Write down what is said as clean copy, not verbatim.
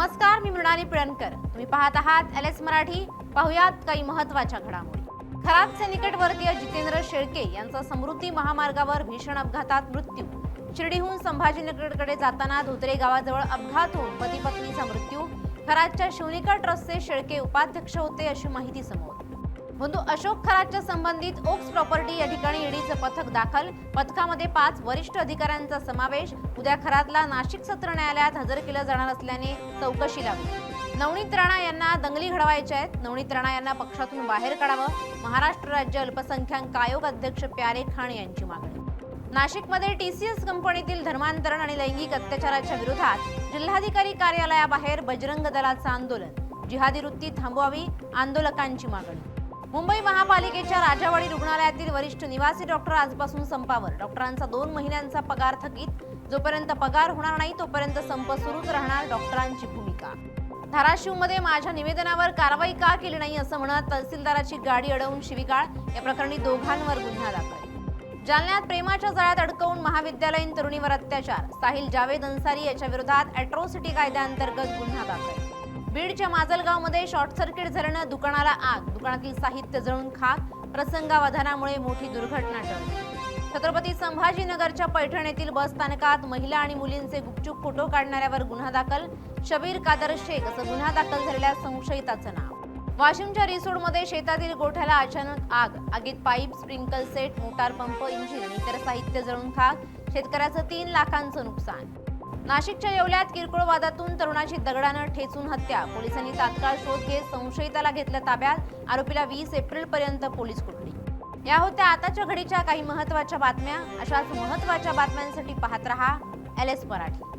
नमस्कार, मी मृणाली पिळणकर. तुम्ही पाहत आहात LS मराठी. पाहुयात काही महत्त्वाच्या घडामोडी. खरातचे निकटवर्तीय जितेंद्र शेळके यांचा समृद्धी महामार्गावर भीषण अपघातात मृत्यू. शिर्डीहून संभाजीनगरकडे जाताना धोत्रे गावाजवळ अपघात होऊन पती पत्नीचा मृत्यू. खरातच्या शिवनिका ट्रस्टचे शेळके उपाध्यक्ष होते अशी माहिती समोर. बंधू अशोक खरातच्या संबंधित ओक्स प्रॉपर्टी या ठिकाणी ईडीचं पथक दाखल. पथकामध्ये 5 वरिष्ठ अधिकाऱ्यांचा समावेश. उद्या खरातला नाशिक सत्र न्यायालयात हजर केलं जाणार असल्याने चौकशी लागली. नवनीत राणा यांना दंगली घडवायच्या आहेत. नवनीत राणा यांना पक्षातून बाहेर काढावं. महाराष्ट्र राज्य अल्पसंख्याक आयोग अध्यक्ष प्यारे खान यांची मागणी. नाशिकमध्ये TCS कंपनीतील धर्मांतरण आणि लैंगिक अत्याचाराच्या विरोधात जिल्हाधिकारी कार्यालयाबाहेर बजरंग दलाचं आंदोलन. जिहादी वृत्ती थांबवावी, आंदोलकांची मागणी. मुंबई महापालिकेच्या राजावाडी रुग्णालयातील वरिष्ठ निवासी डॉक्टर आजपासून संपावर. डॉक्टरांचा 2 महिन्यांचा पगार थकीत. जोपर्यंत पगार होणार नाही तोपर्यंत संप सुरूच राहणार, डॉक्टरांची भूमिका. धाराशिवमध्ये माझ्या निवेदनावर कारवाई का केली नाही असं म्हणत तहसीलदाराची गाडी अडवून शिवीगाळ. या प्रकरणी दोघांवर गुन्हा दाखल. जालन्यात प्रेमाच्या जाळ्यात अडकवून महाविद्यालयीन तरुणीवर अत्याचार. साहिल जावेद अन्सारी याच्या विरोधात अॅट्रॉसिटी कायद्याअंतर्गत गुन्हा दाखल. बीडच्या माजलगावमध्ये शॉर्ट सर्किट झाल्यानं दुकानाला आग. दुकानातील साहित्य जळून खाक. प्रसंगावधानामुळे मोठी दुर्घटना टळली. छत्रपती संभाजीनगरच्या पैठण येथील बस स्थानकात महिला आणि मुलींचे गुपचूप फोटो काढणाऱ्यावर गुन्हा दाखल. शबीर कादर शेख असं गुन्हा दाखल झालेल्या संशयिताचं नाव. वाशिमच्या रिसोडमध्ये शेतातील गोठ्याला अचानक आग. आगीत pipe, sprinkle set, motor pump, engine आणि इतर साहित्य जळून खाक. शेतकऱ्याचं 3 लाखांचं नुकसान. नाशिकच्या येवल्यात किरकोळ वादातून तरुणाची दगडानं ठेचून हत्या. पोलिसांनी तात्काळ शोध घेत संशयिताला घेतलं ताब्यात. आरोपीला 20 एप्रिलपर्यंत पोलीस कोठडी. या होत्या आताच्या घडीच्या काही महत्त्वाच्या बातम्या. अशाच महत्त्वाच्या बातम्यांसाठी पाहत रहा LS मराठी.